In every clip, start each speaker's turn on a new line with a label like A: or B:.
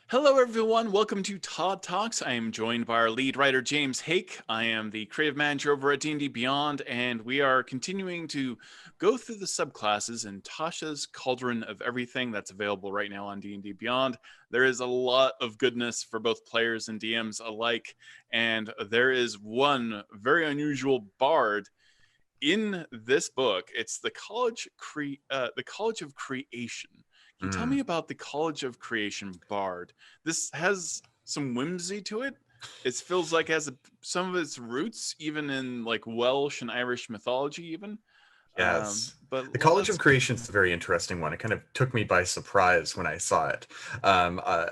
A: Hello, everyone. Welcome to Todd Talks. I am joined by our lead writer, James Haeck. I am the creative manager over at D&D Beyond, and we are continuing to go through the subclasses in Tasha's Cauldron of Everything that's available right now on D&D Beyond. There is a lot of goodness for both players and DMs alike, and there is one very unusual bard in this book. It's the College of Creation. Can you tell me
B: Mm.
A: about the College of Creation Bard? This has some whimsy to it. It feels like it has some of its roots even in like Welsh and Irish mythology even.
B: Yes.
A: But
B: The College of
A: let's
B: Creation is a very interesting one. It kind of took me by surprise when I saw it.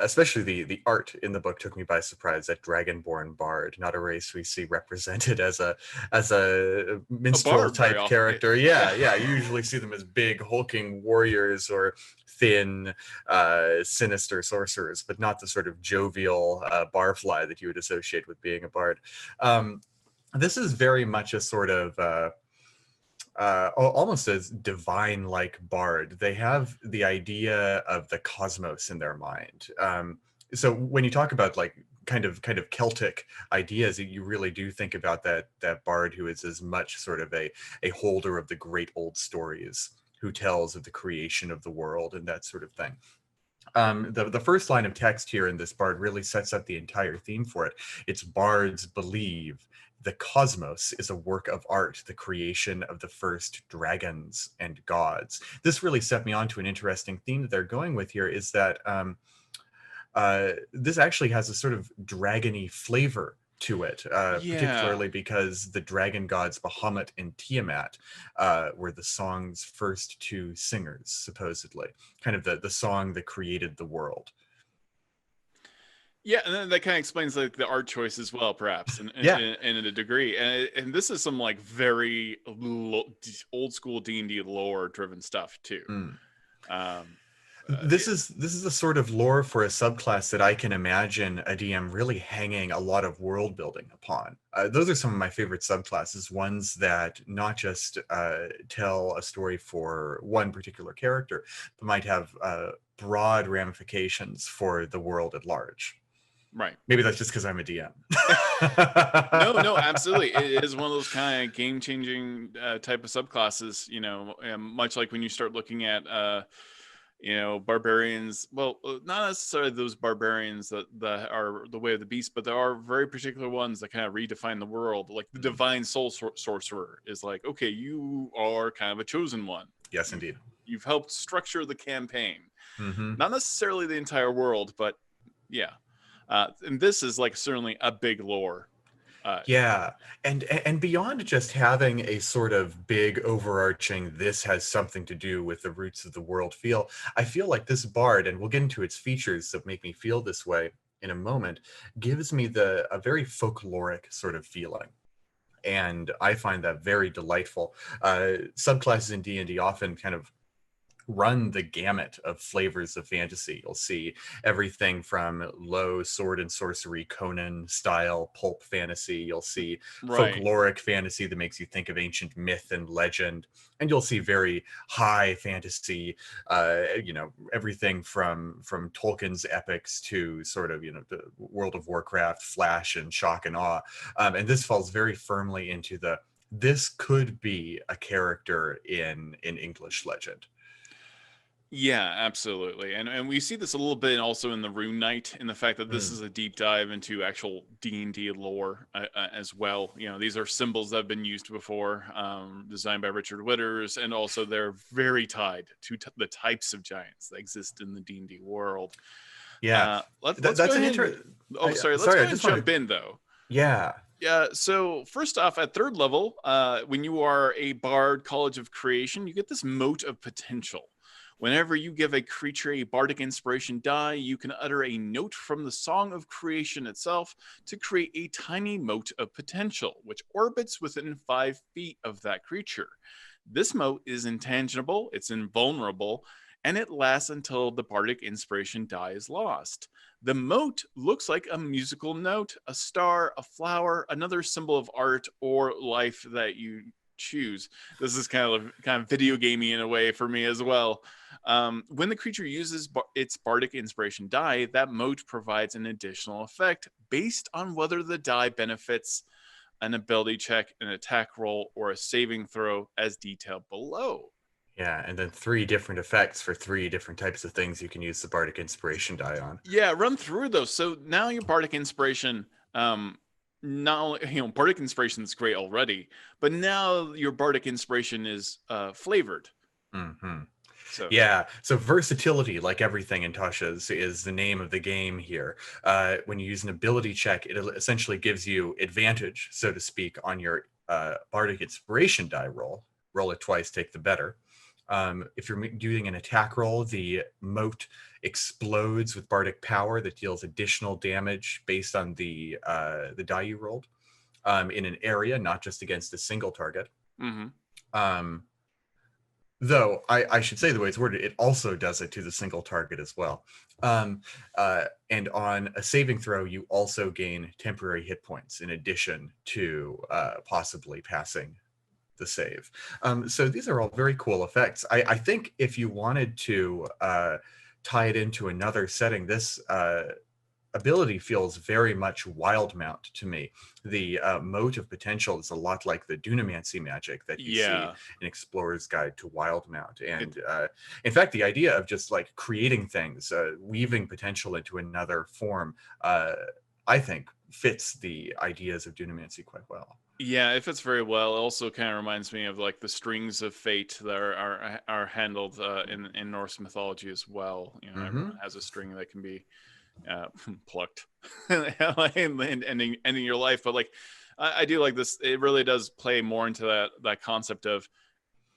B: Especially the art in the book took me by surprise. That Dragonborn Bard, not a race we see represented as a
A: a
B: minstrel
A: bard very
B: type
A: often.
B: character. Yeah. You usually see them as big hulking warriors or thin, sinister sorcerers, but not the sort of jovial barfly that you would associate with being a bard. This is very much a sort of almost as divine-like bard. They have the idea of the cosmos in their mind. So when you talk about like kind of Celtic ideas, you really do think about that bard who is as much sort of a holder of the great old stories, who tells of the creation of the world and that sort of thing. The first line of text here in this bard really sets up the entire theme for it. It's bards believe the cosmos is a work of art, the creation of the first dragons and gods. This really set me on to an interesting theme that they're going with here, is that this actually has a sort of dragony flavor to it,
A: Yeah.
B: particularly because the dragon gods Bahamut and Tiamat were the song's first two singers, supposedly. Kind of the song that created the world.
A: Yeah, and then that kind of explains like the art choice as well, perhaps,
B: Yeah,
A: in a degree. And this is some like very old school D&D lore driven stuff too.
B: mm.
A: Um,
B: This is the sort of lore for a subclass that I can imagine a DM really hanging a lot of world building upon. Those are some of my favorite subclasses, ones that not just tell a story for one particular character, but might have broad ramifications for the world at large.
A: right.
B: Maybe that's just because I'm a DM.
A: No, absolutely. It is one of those kind of game changing type of subclasses, much like when you start looking at, barbarians. Well, not necessarily those barbarians that are the way of the beast, but there are very particular ones that kind of redefine the world. Like the divine soul sorcerer is like, okay, you are kind of a chosen one.
B: Yes,
A: You've,
B: indeed.
A: you've helped structure the campaign.
B: Hmm.
A: Not necessarily the entire world, but yeah. And this is like certainly a big lore.
B: Yeah, and beyond just having a sort of big overarching this has something to do with the roots of the world feel, I feel like this bard, and we'll get into its features that make me feel this way in a moment, gives me the a very folkloric sort of feeling. And I find that very delightful. Subclasses in D&D often kind of run the gamut of flavors of fantasy. You'll see everything from low sword and sorcery Conan style pulp fantasy. You'll see
A: Right.
B: folkloric fantasy that makes you think of ancient myth and legend. And you'll see very high fantasy, everything from Tolkien's epics to sort of, the World of Warcraft, Flash and Shock and Awe. And this falls very firmly into this could be a character in English legend.
A: Yeah, absolutely. And we see this a little bit also in the Rune Knight, in the fact that this
B: Mm.
A: is a deep dive into actual D&D lore as well. These are symbols that have been used before, designed by Richard Witters, and also they're very tied to the types of giants that exist in the D&D world.
B: Yeah,
A: Let's go
B: that's an
A: ahead and,
B: inter.
A: oh, sorry, let's
B: Sorry,
A: go
B: I
A: ahead and
B: just
A: jump
B: wanted.
A: in though.
B: Yeah.
A: Yeah, so first off, at third level, when you are a Bard College of Creation, you get this mote of potential. Whenever you give a creature a bardic inspiration die, you can utter a note from the Song of Creation itself to create a tiny mote of potential, which orbits within 5 feet of that creature. This mote is intangible, it's invulnerable, and it lasts until the bardic inspiration die is lost. The mote looks like a musical note, a star, a flower, another symbol of art or life that you choose. This is kind of video gamey in a way for me as well. When the creature uses its bardic inspiration die, that moat provides an additional effect based on whether the die benefits an ability check, an attack roll, or a saving throw, as detailed below.
B: Yeah, and then 3 different effects for 3 different types of things you can use the bardic inspiration die on.
A: Yeah, run through those. So now your bardic inspiration, not only, bardic inspiration is great already, but now your bardic inspiration is flavored.
B: Mm-hmm.
A: So
B: yeah, so versatility, like everything in Tashas, is the name of the game here. When you use an ability check, it essentially gives you advantage, so to speak, on your bardic inspiration die roll. Roll it twice, take the better. If you're doing an attack roll, the moat explodes with bardic power that deals additional damage based on the die you rolled in an area, not just against a single target.
A: Mm-hmm.
B: Though I should say the way it's worded, it also does it to the single target as well. And on a saving throw, you also gain temporary hit points in addition to possibly passing the save. So these are all very cool effects. I think if you wanted to tie it into another setting, this ability feels very much wild mount to me. The moat of potential is a lot like the dunamancy magic that you see in Explorer's Guide to Wild Mount. And in fact, the idea of just like creating things, weaving potential into another form, I think fits the ideas of dunamancy quite well.
A: Yeah, it fits very well. It also kind of reminds me of like the strings of fate that are handled in Norse mythology as well. Everyone has a string that can be plucked and ending your life. But like, I do like this. It really does play more into that concept of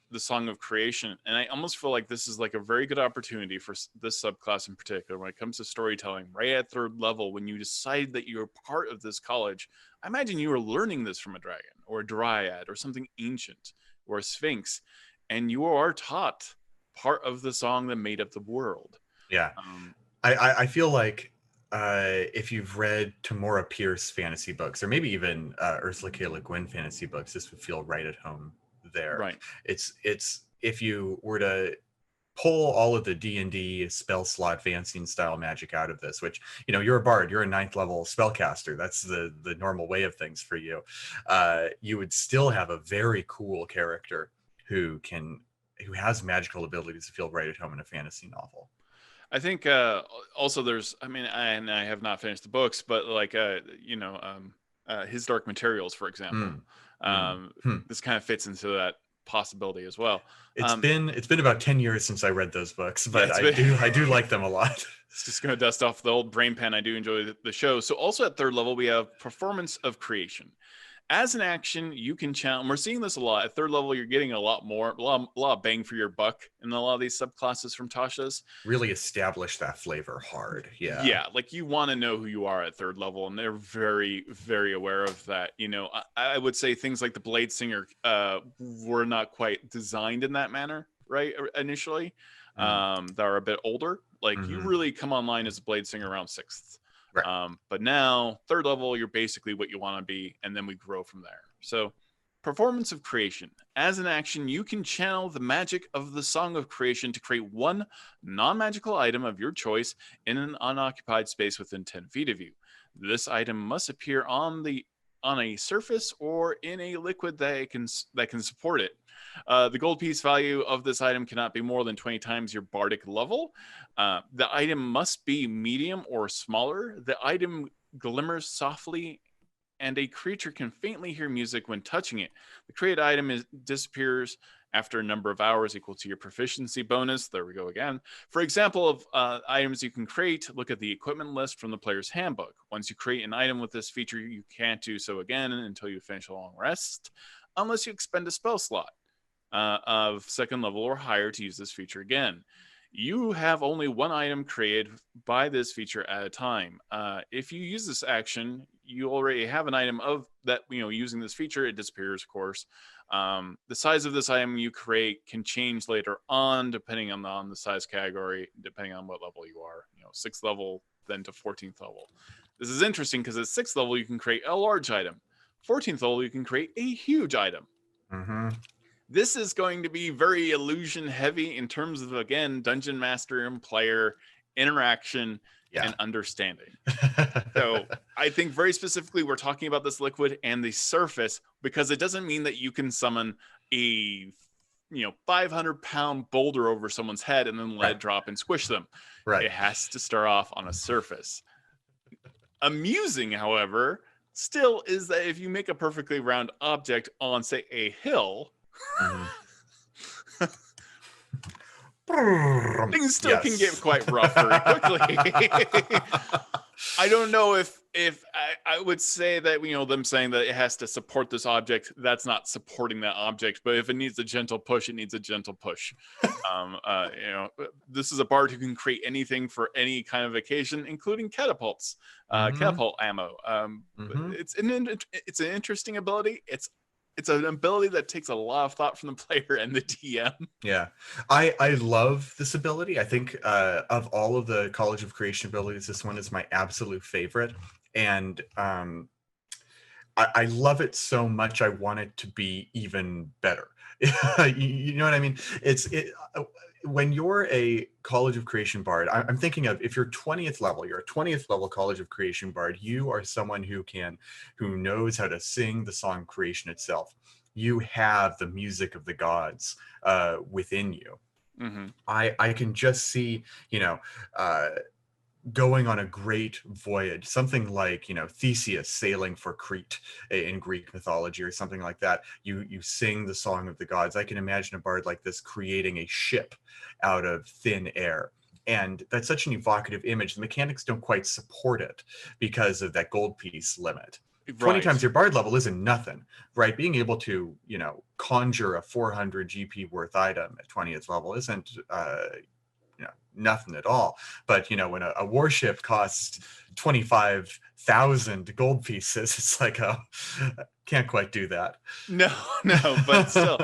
A: the Song of Creation, and I almost feel like this is like a very good opportunity for this subclass in particular when it comes to storytelling. Right at 3rd level, when you decide that you're part of this college, I imagine you were learning this from a dragon or a dryad or something ancient or a sphinx, and you are taught part of the song that made up the world.
B: Yeah. I feel like if you've read Tamora Pierce fantasy books, or maybe even Ursula K. Le Guin fantasy books, this would feel right at home there.
A: Right.
B: It's if you were to pull all of the D&D spell slot fanzine style magic out of this, which, you're a bard, you're a 9th level spellcaster, that's the normal way of things for you, you would still have a very cool character who has magical abilities to feel right at home in a fantasy novel.
A: I think also there's, and I have not finished the books, but like, His Dark Materials, for example. This kind of fits into that possibility as well.
B: It's been about 10 years since I read those books, but I do like them a lot.
A: It's just going to dust off the old brain pen. I do enjoy the show. So also at 3rd level, we have Performance of Creation. As an action, you can channel, and we're seeing this a lot. At 3rd level, you're getting a lot of bang for your buck in a lot of these subclasses from Tashas.
B: Really establish that flavor hard. Yeah.
A: Yeah, like you want to know who you are at 3rd level, and they're very, very aware of that. I would say things like the Blade Singer were not quite designed in that manner, right? Initially, that are a bit older. Like you really come online as a Blade Singer around 6th. Right. But now 3rd level, you're basically what you want to be, and then we grow from there. So Performance of Creation. As an action, you can channel the magic of the Song of Creation to create one non-magical item of your choice in an unoccupied space within 10 feet of you. This item must appear on a surface or in a liquid that can support it. The gold piece value of this item cannot be more than 20 times your bardic level. The item must be medium or smaller. The item glimmers softly, and a creature can faintly hear music when touching it. The created item disappears after a number of hours equal to your proficiency bonus. There we go again. For example of items you can create, look at the equipment list from the player's handbook. Once you create an item with this feature, you can't do so again until you finish a long rest, unless you expend a spell slot of 2nd level or higher to use this feature again. You have only one item created by this feature at a time. If you use this action, you already have an item of that, using this feature. It disappears, of course. The size of this item you create can change later on, depending on the size category, depending on what level you are. 6th level, then to 14th level. This is interesting because at 6th level, you can create a large item. 14th level, you can create a huge item.
B: Mm-hmm.
A: This is going to be very illusion heavy in terms of, again, dungeon master and player interaction and understanding. So I think very specifically we're talking about this liquid and the surface, because it doesn't mean that you can summon a 500-pound boulder over someone's head and then let it drop and squish them.
B: Right.
A: It has to start off on a surface. Amusing, however, still is that if you make a perfectly round object on, say, a hill, things still can get quite rough very quickly. I don't know if I would say that, them saying that it has to support this object, that's not supporting that object. But if it needs a gentle push, it needs a gentle push. This is a bard who can create anything for any kind of occasion, including catapults, catapult ammo. It's an interesting ability. It's an ability that takes a lot of thought from the player and the DM.
B: Yeah, I love this ability. I think of all of the College of Creation abilities, this one is my absolute favorite. And I love it so much, I want it to be even better. You know what I mean? When you're a College of Creation bard, I'm thinking of, if you're 20th level, you're a 20th level College of Creation bard, you are someone who knows how to sing the song creation itself. You have the music of the gods within you. I can just see, going on a great voyage, something like, Theseus sailing for Crete in Greek mythology or something like that. You sing the song of the gods. I can imagine a bard like this creating a ship out of thin air. And that's such an evocative image. The mechanics don't quite support it because of that gold piece limit. 20 times your bard level isn't nothing, right? Being able to, conjure a 400 GP worth item at 20th level isn't, nothing at all. But, when a warship costs 25,000 gold pieces, it's like, oh, can't quite do that.
A: No, but still.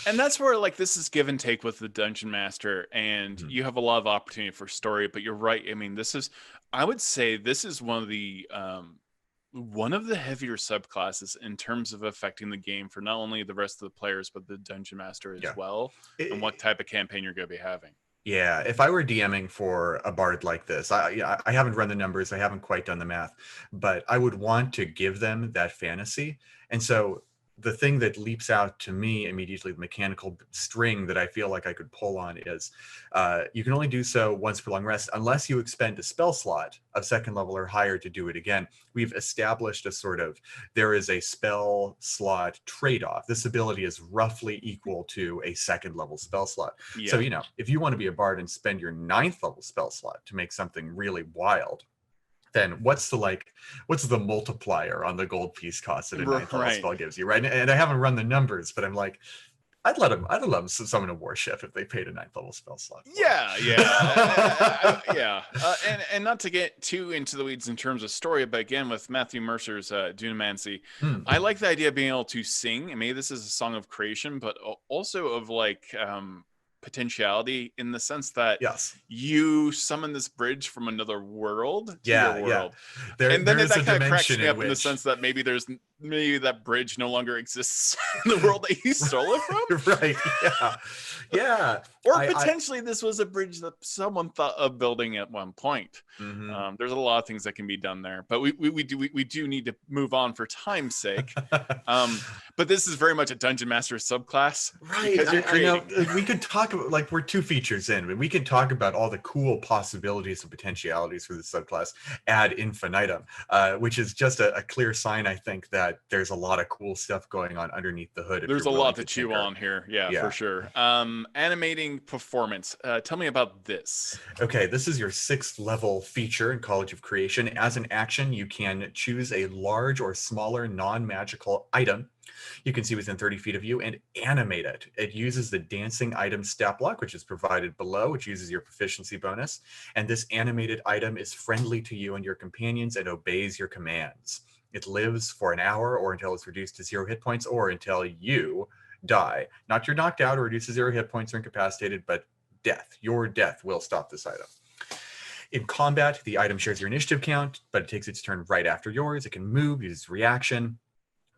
A: And that's where, this is give and take with the dungeon master, and you have a lot of opportunity for story. But you're right. I mean, I would say this is one of the heavier subclasses in terms of affecting the game for not only the rest of the players, but the dungeon master as well, and what type of campaign you're going to be having.
B: Yeah, if I were DMing for a bard like this, I haven't run the numbers, I haven't quite done the math, but I would want to give them that fantasy. And so the thing that leaps out to me immediately, the mechanical string that I feel like I could pull on is you can only do so once per long rest unless you expend a spell slot of second level or higher to do it again. We've established there is a spell slot trade-off. This ability is roughly equal to a second level spell slot. Yeah. So, if you want to be a bard and spend your 9th level spell slot to make something really wild, then what's the multiplier on the gold piece cost that a 9th level spell gives you, right? And I haven't run the numbers, but I'm like, I'd let them summon a warship if they paid a 9th level spell slot.
A: Yeah. And not to get too into the weeds in terms of story, but again, with Matthew Mercer's Dunamancy, I like the idea of being able to sing, and maybe this is a song of creation, but also of potentiality, in the sense that you summon this bridge from another world to your world. And then that kind of cracks me up in the sense that maybe that bridge no longer exists in the world that you stole it from.
B: Right. Yeah.
A: Or potentially this was a bridge that someone thought of building at one point. There's a lot of things that can be done there, but we do need to move on for time's sake. But this is very much a dungeon master subclass.
B: Right. I know. We could talk about, we're 2 features in, but we can talk about all the cool possibilities and potentialities for the subclass ad infinitum, which is just a clear sign, I think, that there's a lot of cool stuff going on underneath the hood.
A: There's a lot to chew on here. Yeah, for sure. Animating performance. Tell me about this.
B: Okay, this is your 6th level feature in College of Creation. As an action, you can choose a large or smaller non-magical item you can see within 30 feet of you and animate it. It uses the dancing item stat block, which is provided below, which uses your proficiency bonus. And this animated item is friendly to you and your companions and obeys your commands. It lives for an hour or until it's reduced to 0 hit points or until you die. Not you're knocked out or reduced to 0 hit points or incapacitated, but death. Your death will stop this item. In combat, the item shares your initiative count, but it takes its turn right after yours. It can move, use its reaction.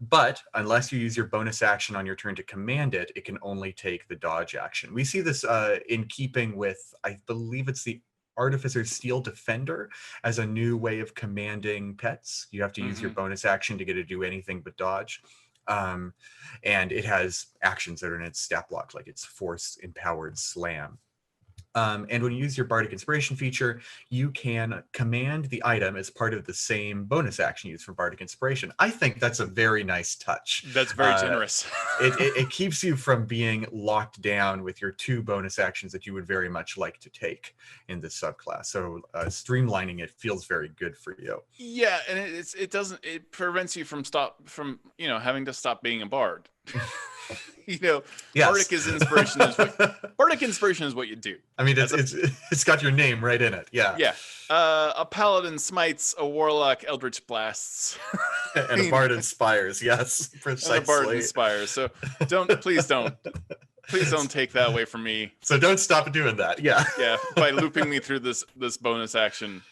B: But unless you use your bonus action on your turn to command it, it can only take the dodge action. We see this in keeping with, I believe it's the Artificer's Steel Defender as a new way of commanding pets. You have to use your bonus action to get to do anything but dodge. And it has actions that are in its stat block, like its Force Empowered Slam. And when you use your Bardic Inspiration feature, you can command the item as part of the same bonus action used for Bardic Inspiration. I think that's a very nice touch.
A: That's very generous.
B: It keeps you from being locked down with your 2 bonus actions that you would very much like to take in this subclass. So streamlining it feels very good for you.
A: Yeah, and it prevents you from having to stop being a bard.
B: Yes.
A: Bardic inspiration is what you do.
B: I mean, it's got your name right in it. Yeah.
A: Yeah. A paladin smites, a warlock eldritch blasts,
B: and a bard inspires. Yes, precisely.
A: And a bard inspires. So please don't take that away from me.
B: So don't stop doing that. Yeah.
A: Yeah. By looping me through this bonus action,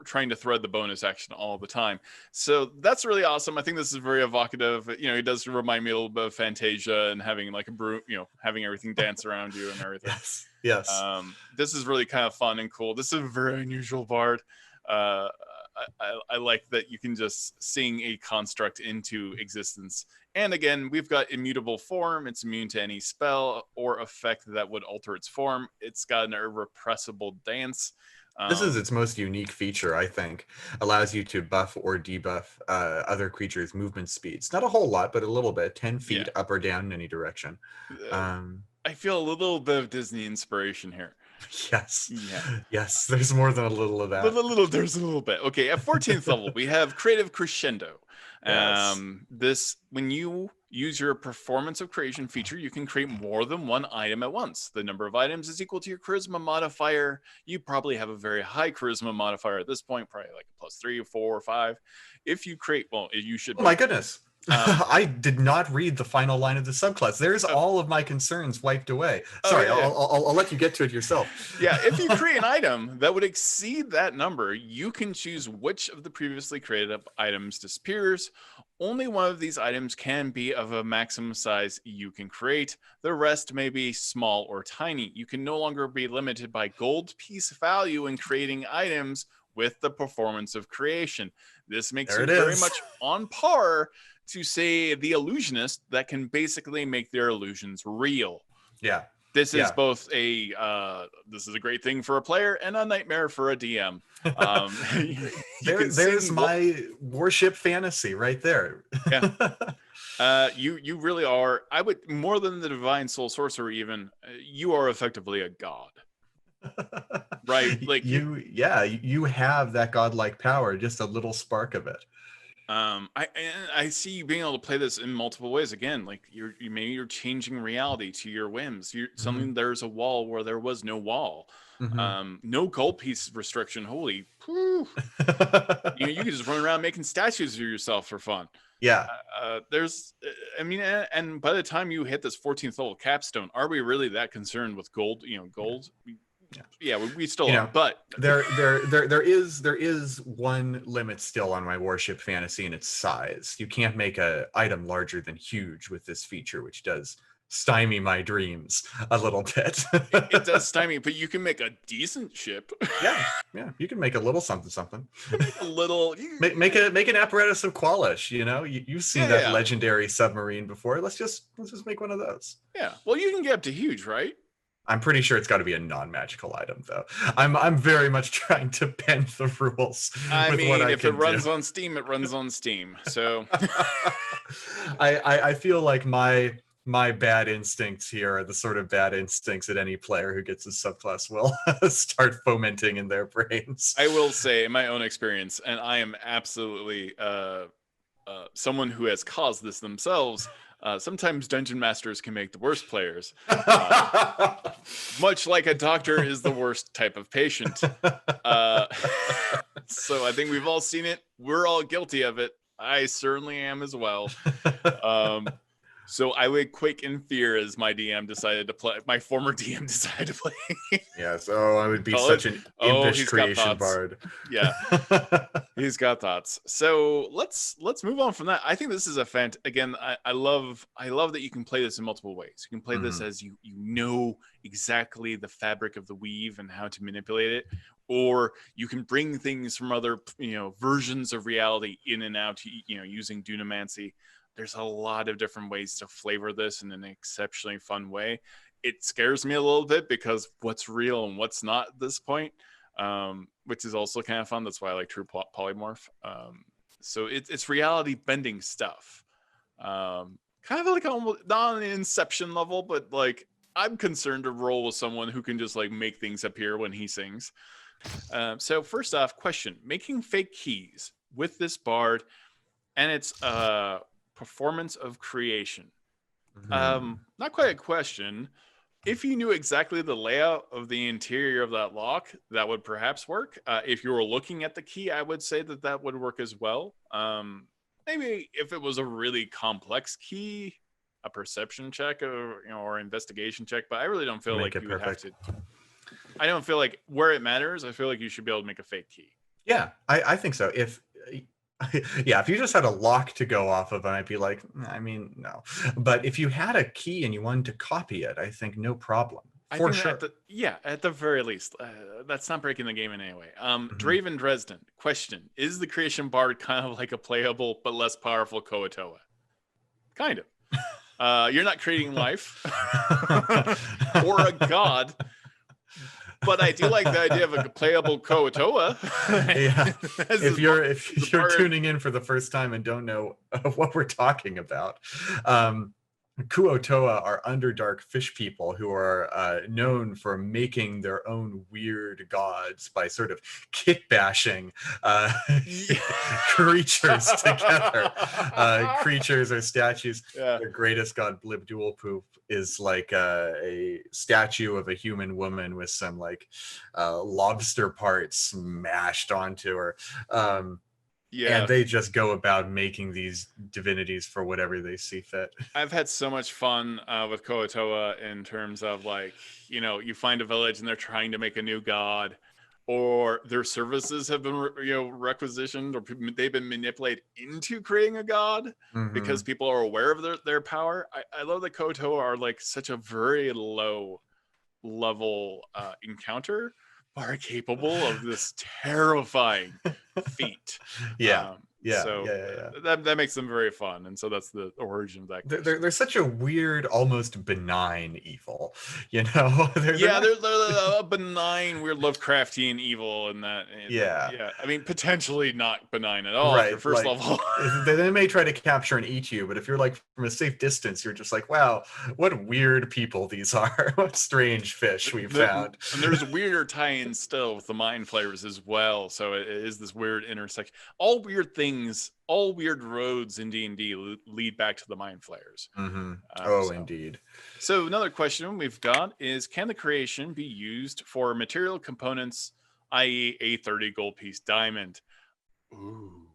A: trying to thread the bonus action all the time. So that's really awesome. I think this is very evocative. It does remind me a little bit of Fantasia and having like a broom, having everything dance around you and everything.
B: Yes.
A: This is really kind of fun and cool. This is a very unusual bard. I like that you can just sing a construct into existence. And again, we've got immutable form. It's immune to any spell or effect that would alter its form. It's got an irrepressible dance.
B: This is its most unique feature, I think. Allows you to buff or debuff other creatures' movement speeds. Not a whole lot, but a little bit. 10 feet up or down in any direction.
A: I feel a little bit of Disney inspiration here.
B: Yes.
A: Yeah.
B: Yes, there's more than a little of that.
A: There's a little bit. Okay, at 14th level, we have Creative Crescendo. Yes. When you use your Performance of Creation feature, you can create more than one item at once. The number of items is equal to your charisma modifier. You probably have a very high charisma modifier at this point, probably like a +3 or 4 or 5. If you create, you should.
B: Oh my goodness. I did not read the final line of the subclass. There's all of my concerns wiped away. Sorry, yeah. I'll let you get to it yourself.
A: Yeah, if you create an item that would exceed that number, you can choose which of the previously created items disappears. Only one of these items can be of a maximum size you can create. The rest may be small or tiny. You can no longer be limited by gold piece value in creating items with the Performance of Creation. This makes it very much on par to say the illusionist that can basically make their illusions real.
B: Yeah.
A: This is both this is a great thing for a player and a nightmare for a DM.
B: There's my warship fantasy right there.
A: Yeah. You really are. I would, more than the divine soul sorcerer even, you are effectively a god. Right? Like
B: you have that godlike power, just a little spark of it.
A: I see you being able to play this in multiple ways. Again, like you're changing reality to your whims. Something there's a wall where there was no wall. No gold piece restriction. Holy, you can just run around making statues of yourself for fun.
B: Yeah.
A: And by the time you hit this 14th level capstone, are we really that concerned with gold? Gold. Yeah, we still are, but
B: there is one limit still on my warship fantasy, and its size. You can't make an item larger than huge with this feature, which does stymie my dreams a little bit.
A: It does stymie, but you can make a decent ship.
B: Yeah, you can make a little something.
A: A little
B: make an apparatus of Qualish. You've seen that legendary submarine before. Let's just make one of those.
A: Yeah, well, you can get up to huge, right?
B: I'm pretty sure it's got to be a non-magical item, though. I'm very much trying to bend the rules.
A: If it runs on Steam, it runs on Steam. So
B: I feel like my bad instincts here are the sort of bad instincts that any player who gets a subclass will start fomenting in their brains.
A: I will say, in my own experience, and I am absolutely someone who has caused this themselves. Sometimes dungeon masters can make the worst players. Much like a doctor is the worst type of patient. So I think we've all seen it. We're all guilty of it. I certainly am as well. So I would quake in fear as my DM decided to play. My former DM decided to play.
B: Yes. Oh, I would be
A: Call
B: such
A: it.
B: an
A: Oh,
B: impish
A: he's got
B: creation
A: thoughts.
B: bard.
A: Yeah, he's got thoughts. So let's move on from that. I think this is a again. I love that you can play this in multiple ways. You can play this as you know exactly the fabric of the weave and how to manipulate it, or you can bring things from other versions of reality in and out. Using Dunamancy. There's a lot of different ways to flavor this in an exceptionally fun way. It scares me a little bit because what's real and what's not at this point, which is also kind of fun. That's why I like True Polymorph. So it's reality bending stuff. Kind of like almost not on an Inception level, but like I'm concerned to roll with someone who can just like make things appear when he sings. So first off, question: making fake keys with this bard, and it's performance of creation. Not quite a question. If you knew exactly the layout of the interior of that lock, that would perhaps work. If you were looking at the key, I would say that would work as well. Maybe if it was a really complex key, a perception check or investigation check, but I really don't feel like you would have to. I don't feel like where it matters, I feel like you should be able to make a fake key.
B: Yeah, I think so. If you just had a lock to go off of, I'd be like, I mean, no. But if you had a key and you wanted to copy it, I think no problem. For sure.
A: At the very least. That's not breaking the game in any way. Draven Dresden, question: is the creation bard kind of like a playable but less powerful Koatoa? Kind of. You're not creating life or a god. But I do like the idea of a playable Koatoa.
B: Yeah. If you're tuning in for the first time and don't know what we're talking about, Kuo-toa are Underdark fish people who are known for making their own weird gods by sort of kit bashing creatures together. Creatures or statues. Yeah. Their greatest god, Blibdualpoop, is like a statue of a human woman with some like lobster parts smashed onto her. And they just go about making these divinities for whatever they see fit.
A: I've had so much fun with Koatoa in terms of like, you find a village and they're trying to make a new god, or their services have been, requisitioned, or they've been manipulated into creating a god because people are aware of their power. I love that Koatoa are like such a very low level encounter, are capable of this terrifying feat. That makes them very fun, and so that's the origin of that.
B: They're such a weird, almost benign evil, they're
A: a benign, weird Lovecraftian evil, and that. I mean, potentially not benign at all. Right, first level.
B: They may try to capture and eat you, but if you're like from a safe distance, you're just like, wow, what weird people these are. What strange fish we've found.
A: And there's weirder tie-ins still with the mind flavors as well. So it is this weird intersection. All weird things. All weird roads in D&D lead back to the mind flayers.
B: Indeed.
A: So another question we've got is: can the creation be used for material components, i.e. a 30 gold piece diamond? Ooh.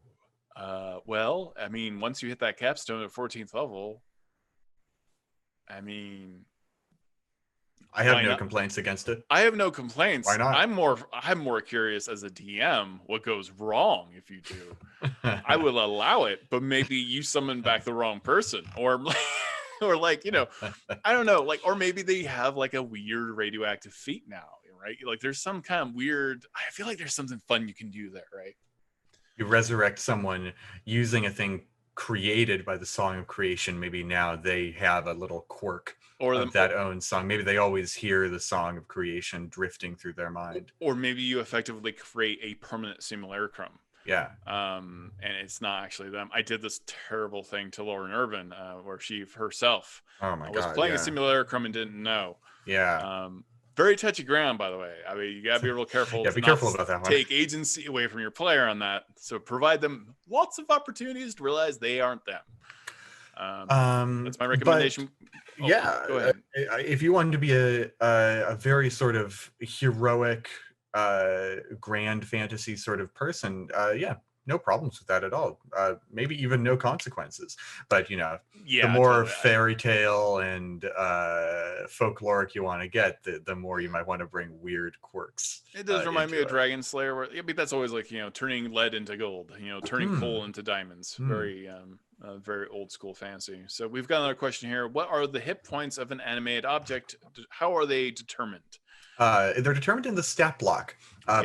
A: Well, I mean, once you hit that capstone at 14th level, I mean,
B: I have no complaints against it.
A: I have no complaints.
B: Why not?
A: I'm more curious as a DM what goes wrong if you do. I will allow it, but maybe you summon back the wrong person, or like, I don't know, like, or maybe they have like a weird radioactive feat now, right? Like there's some kind of weird, I feel like there's something fun you can do there, right?
B: You resurrect someone using a thing created by the Song of Creation. Maybe now they have a little quirk of that own song. Maybe they always hear the Song of Creation drifting through their mind.
A: Or maybe you effectively create a permanent simulacrum.
B: Yeah.
A: And it's not actually them. I did this terrible thing to Lauren Urban where she herself was playing a simulacrum and didn't know.
B: Yeah.
A: Very touchy ground, by the way. I mean, you gotta be real careful.
B: Be careful about that one.
A: Take agency away from your player on that. So provide them lots of opportunities to realize they aren't them. That's my recommendation.
B: Go ahead. If you wanted to be a very sort of heroic, grand fantasy sort of person, no problems with that at all. Maybe even no consequences. But
A: Yeah,
B: the more
A: totally.
B: fairy tale and folkloric you want to get, the more you might want to bring weird quirks.
A: It does remind me
B: into
A: of Dragon Slayer, where that's always like turning lead into gold, turning coal into diamonds. Very very old school fantasy. So we've got another question here. What are the hit points of an animated object? How are they determined?
B: They're determined in the stat block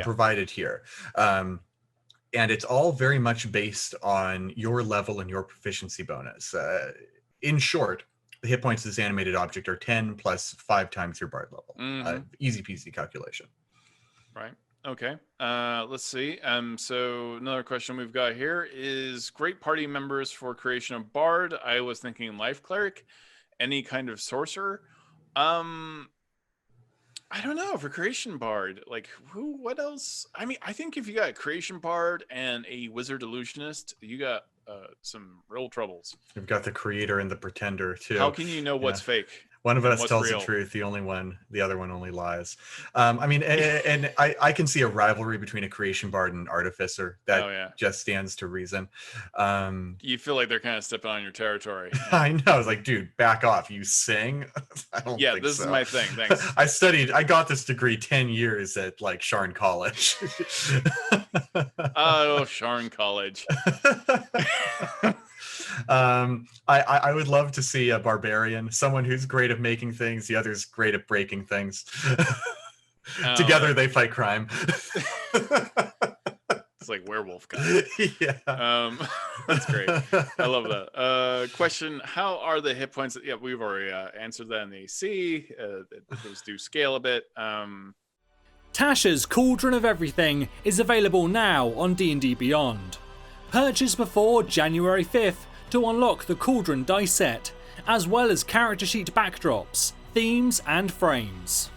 B: provided here. And it's all very much based on your level and your proficiency bonus. In short, the hit points of this animated object are 10 plus 5 times your bard level. Easy peasy calculation.
A: Right. Okay. Let's see. So another question we've got here is great party members for creation of bard. I was thinking life cleric, any kind of sorcerer. I don't know, for creation bard, like what else? I mean, I think if you got a creation bard and a wizard illusionist, you got some real troubles.
B: You've got the creator and the pretender too.
A: How can you know what's fake?
B: One of us tells the truth, the other one only lies. I mean, and I can see a rivalry between a creation bard and an artificer that just stands to reason.
A: You feel like they're kind of stepping on your territory.
B: I know. It's like, dude, back off. You sing? I don't think
A: this
B: so.
A: is my thing. Thanks.
B: I got this degree 10 years at like Sharn College.
A: Oh, Sharn College.
B: I would love to see a barbarian, someone who's great at making things, the other's great at breaking things. Together they fight crime.
A: It's like werewolf guy.
B: Yeah.
A: That's great. I love that. Question: how are the hit points? Yeah, we've already answered that in the AC. Those do scale a bit.
C: Tasha's Cauldron of Everything is available now on D&D Beyond. Purchase before January 5th to unlock the Cauldron dice set, as well as character sheet backdrops, themes and frames.